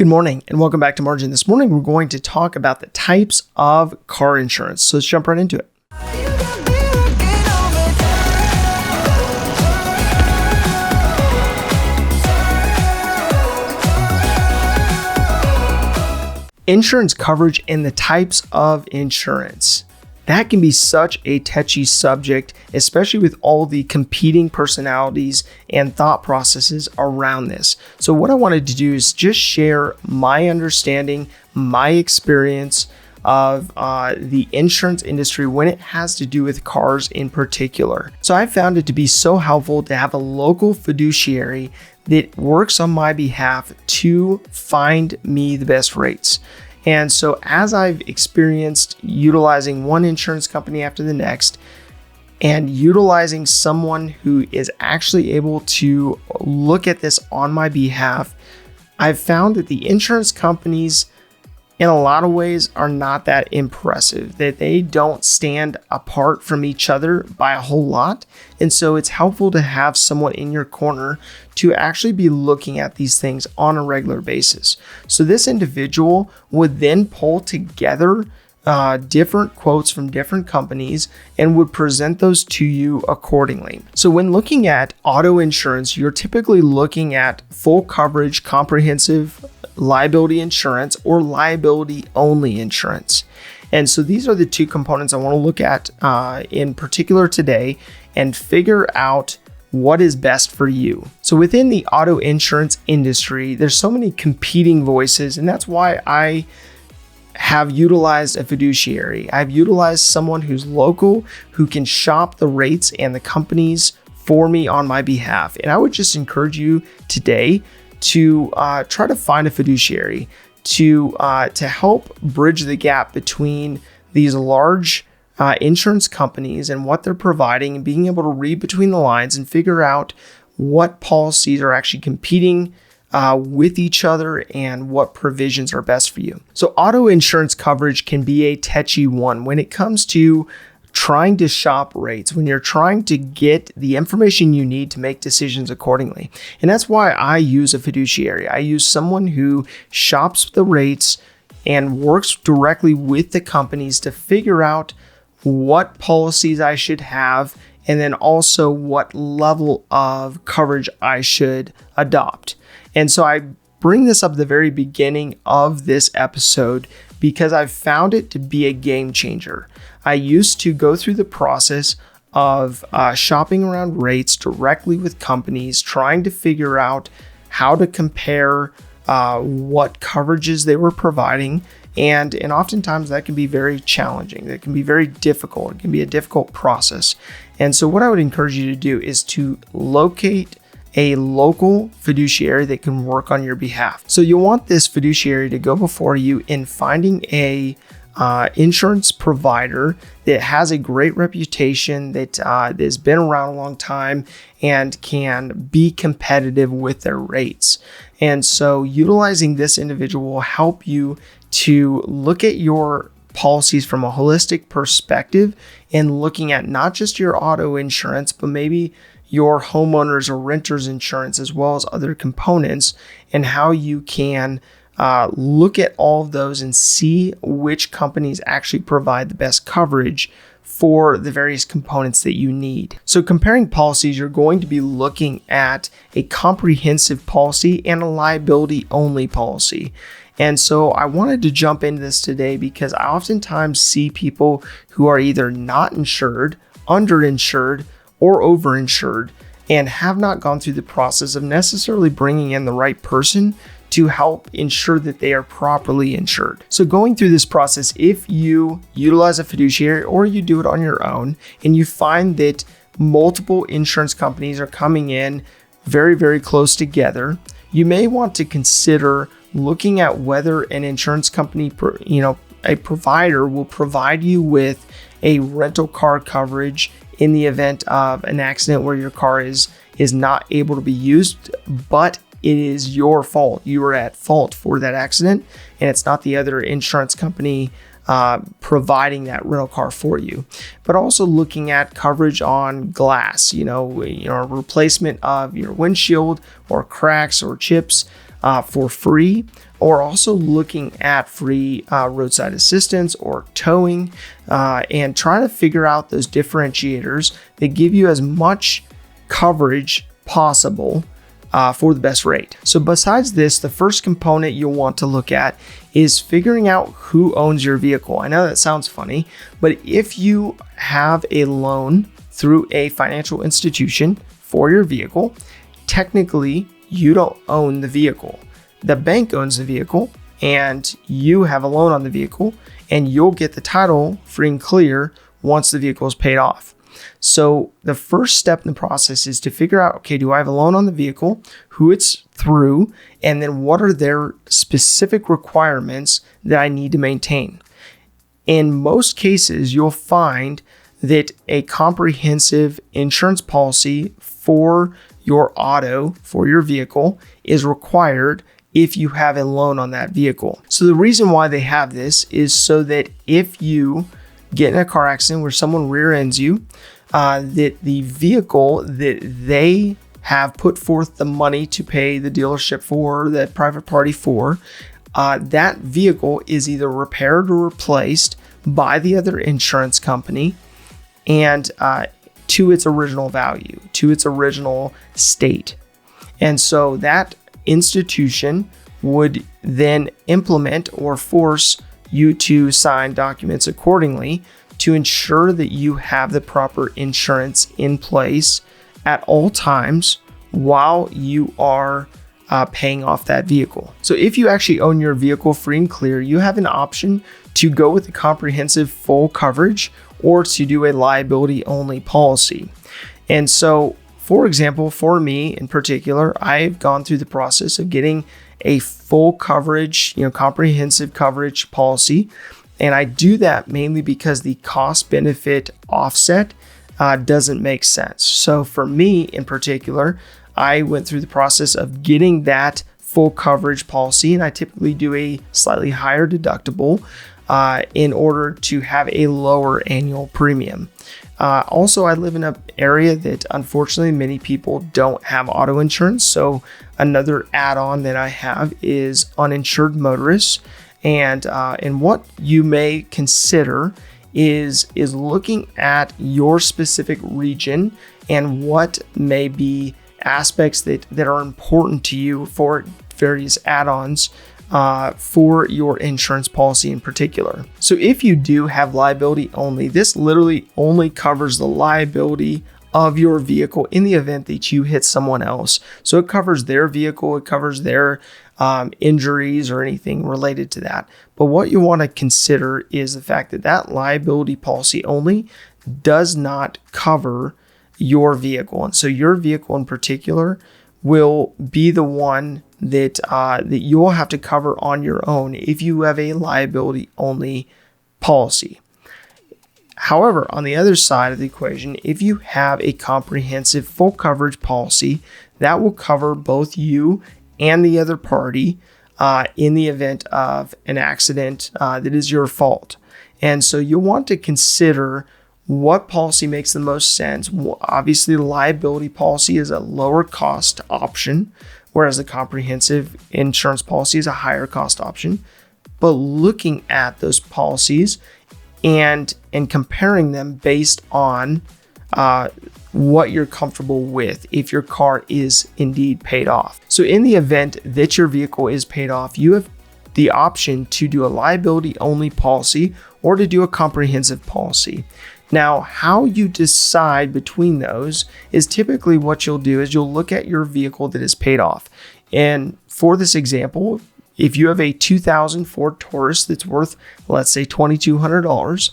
Good morning and welcome back to Margin. This morning we're going to talk about the types of car insurance. So let's jump right into it. Insurance coverage and the types of insurance. That can be such a touchy subject, especially with all the competing personalities and thought processes around this. So what I wanted to do is just share my understanding, my experience of the insurance industry when it has to do with cars in particular. So I found it to be so helpful to have a local fiduciary that works on my behalf to find me the best rates. And so as I've experienced utilizing one insurance company after the next and utilizing someone who is actually able to look at this on my behalf, I've found that the insurance companies in a lot of ways are not that impressive, that they don't stand apart from each other by a whole lot. And so it's helpful to have someone in your corner to actually be looking at these things on a regular basis. So this individual would then pull together different quotes from different companies and would present those to you accordingly. So when looking at auto insurance, you're typically looking at full coverage, comprehensive liability insurance, or liability-only insurance. And so these are the two components I want to look at in particular today and figure out what is best for you. So within the auto insurance industry, there's so many competing voices, and that's why I have utilized a fiduciary. I've utilized someone who's local, who can shop the rates and the companies for me on my behalf. And I would just encourage you today to try to find a fiduciary to help bridge the gap between these large insurance companies and what they're providing, and being able to read between the lines and figure out what policies are actually competing with each other and what provisions are best for you. So auto insurance coverage can be a touchy one when it comes to trying to shop rates, when you're trying to get the information you need to make decisions accordingly. And that's why I use a fiduciary. I use someone who shops the rates and works directly with the companies to figure out what policies I should have, and then also what level of coverage I should adopt. And so I bring this up at the very beginning of this episode because I've found it to be a game changer. I used to go through the process of shopping around rates directly with companies, trying to figure out how to compare what coverages they were providing. And oftentimes that can be very challenging. That can be very difficult. It can be a difficult process. And so what I would encourage you to do is to locate a local fiduciary that can work on your behalf. So you'll want this fiduciary to go before you in finding a insurance provider that has a great reputation, that has been around a long time and can be competitive with their rates. And so utilizing this individual will help you to look at your policies from a holistic perspective and looking at not just your auto insurance, but maybe your homeowners or renters insurance, as well as other components, and how you can look at all of those and see which companies actually provide the best coverage for the various components that you need. So comparing policies, you're going to be looking at a comprehensive policy and a liability-only policy. And so I wanted to jump into this today because I oftentimes see people who are either not insured, underinsured, or overinsured, and have not gone through the process of necessarily bringing in the right person to help ensure that they are properly insured. So going through this process, if you utilize a fiduciary or you do it on your own and you find that multiple insurance companies are coming in very, very close together, you may want to consider looking at whether an insurance company, a provider will provide you with a rental car coverage in the event of an accident where your car is not able to be used, but it is your fault. You are at fault for that accident, and it's not the other insurance company providing that rental car for you. But also looking at coverage on glass, replacement of your windshield or cracks or chips, for free, or also looking at free roadside assistance or towing, and trying to figure out those differentiators that give you as much coverage possible for the best rate. So besides this, the first component you'll want to look at is figuring out who owns your vehicle. I know that sounds funny, but if you have a loan through a financial institution for your vehicle, technically you don't own the vehicle. The bank owns the vehicle, and you have a loan on the vehicle, and you'll get the title free and clear once the vehicle is paid off. So the first step in the process is to figure out, okay, do I have a loan on the vehicle, who it's through, and then what are their specific requirements that I need to maintain? In most cases, you'll find that a comprehensive insurance policy for your auto, for your vehicle, is required if you have a loan on that vehicle. So the reason why they have this is so that if you get in a car accident where someone rear ends you, that the vehicle that they have put forth the money to pay the dealership for, that private party for, that vehicle is either repaired or replaced by the other insurance company, and to its original value, to its original state. And so that institution would then implement or force you to sign documents accordingly to ensure that you have the proper insurance in place at all times while you are paying off that vehicle. So if you actually own your vehicle free and clear, you have an option to go with a comprehensive full coverage or to do a liability-only policy. And so, for example, for me in particular, I've gone through the process of getting a full coverage, comprehensive coverage policy. And I do that mainly because the cost benefit offset doesn't make sense. So for me in particular, I went through the process of getting that full coverage policy, and I typically do a slightly higher deductible in order to have a lower annual premium. Also, I live in an area that unfortunately many people don't have auto insurance. So another add-on that I have is uninsured motorists. And what you may consider is looking at your specific region and what may be aspects that are important to you for various add-ons for your insurance policy in particular. So if you do have liability only, this literally only covers the liability of your vehicle in the event that you hit someone else. So it covers their vehicle, it covers their injuries or anything related to that. But what you want to consider is the fact that that liability policy only does not cover your vehicle. And so your vehicle in particular will be the one that you'll have to cover on your own if you have a liability only policy. However, on the other side of the equation, if you have a comprehensive full coverage policy, that will cover both you and the other party in the event of an accident that is your fault. And so you'll want to consider what policy makes the most sense. Obviously, the liability policy is a lower cost option, whereas the comprehensive insurance policy is a higher cost option. But looking at those policies and comparing them based on what you're comfortable with if your car is indeed paid off. So in the event that your vehicle is paid off, you have the option to do a liability only policy or to do a comprehensive policy. Now, how you decide between those is typically what you'll do is you'll look at your vehicle that is paid off. And for this example, if you have a 2000 Ford Taurus that's worth, let's say $2,200,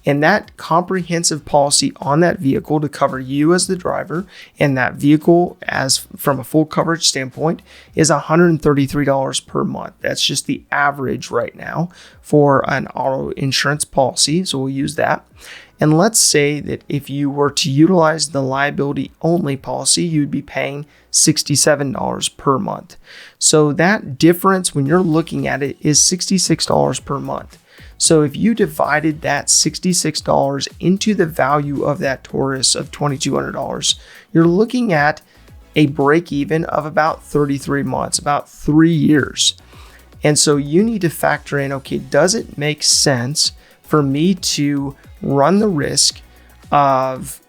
and that comprehensive policy on that vehicle to cover you as the driver and that vehicle as from a full coverage standpoint is $133 per month. That's just the average right now for an auto insurance policy. So we'll use that. And let's say that if you were to utilize the liability only policy, you'd be paying $67 per month. So that difference when you're looking at it is $66 per month. So if you divided that $66 into the value of that Taurus of $2,200, you're looking at a break even of about 33 months, about 3 years. And so you need to factor in, okay, does it make sense for me to run the risk of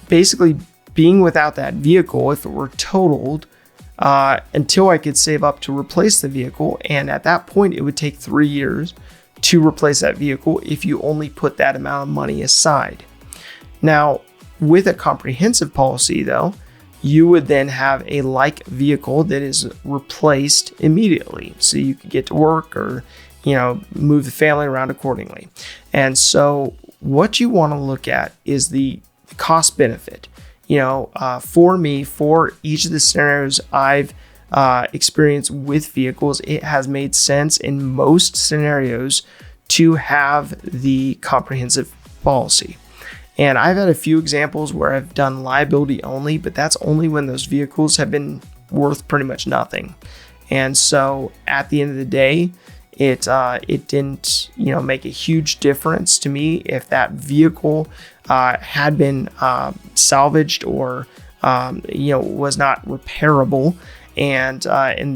basically being without that vehicle if it were totaled until I could save up to replace the vehicle? And at that point, it would take 3 years to replace that vehicle if you only put that amount of money aside. Now, with a comprehensive policy though, you would then have a like vehicle that is replaced immediately. So you could get to work or, move the family around accordingly. And so what you want to look at is the cost benefit. For me, for each of the scenarios I've experienced with vehicles, it has made sense in most scenarios to have the comprehensive policy. And I've had a few examples where I've done liability only, but that's only when those vehicles have been worth pretty much nothing. And so at the end of the day, it didn't make a huge difference to me if that vehicle had been salvaged or was not repairable, and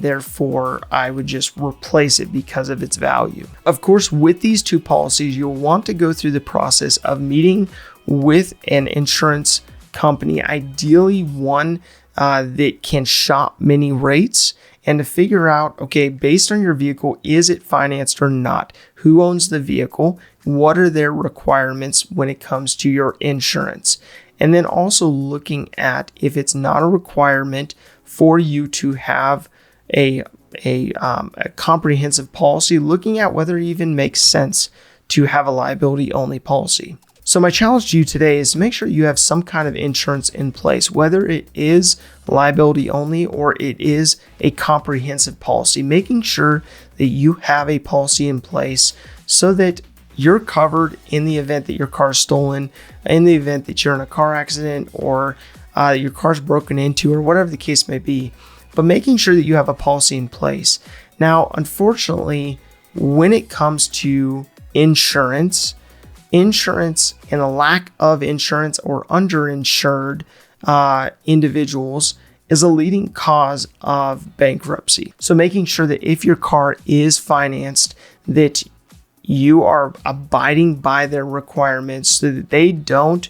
therefore I would just replace it because of its value. Of course, with these two policies, you'll want to go through the process of meeting with an insurance company, ideally one that can shop many rates, and to figure out, okay, based on your vehicle, is it financed or not? Who owns the vehicle? What are their requirements when it comes to your insurance? And then also looking at, if it's not a requirement for you to have a comprehensive policy, looking at whether it even makes sense to have a liability only policy. So my challenge to you today is to make sure you have some kind of insurance in place, whether it is liability only or it is a comprehensive policy, making sure that you have a policy in place so that you're covered in the event that your car is stolen, in the event that you're in a car accident or your car's broken into, or whatever the case may be, but making sure that you have a policy in place. Now, unfortunately, when it comes to insurance and the lack of insurance or underinsured individuals is a leading cause of bankruptcy. So making sure that if your car is financed, that you are abiding by their requirements so that they don't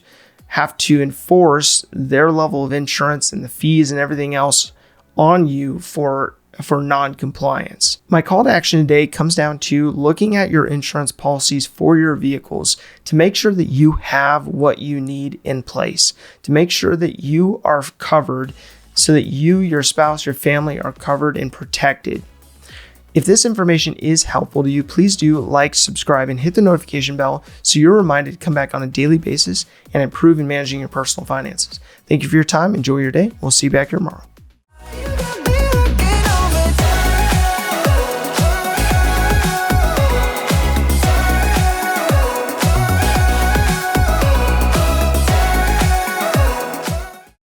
have to enforce their level of insurance and the fees and everything else on you for non-compliance. My call to action today comes down to looking at your insurance policies for your vehicles to make sure that you have what you need in place, to make sure that you are covered so that you, your spouse, your family are covered and protected. If this information is helpful to you, please do like, subscribe, and hit the notification bell so you're reminded to come back on a daily basis and improve in managing your personal finances. Thank you for your time. Enjoy your day. We'll see you back here tomorrow.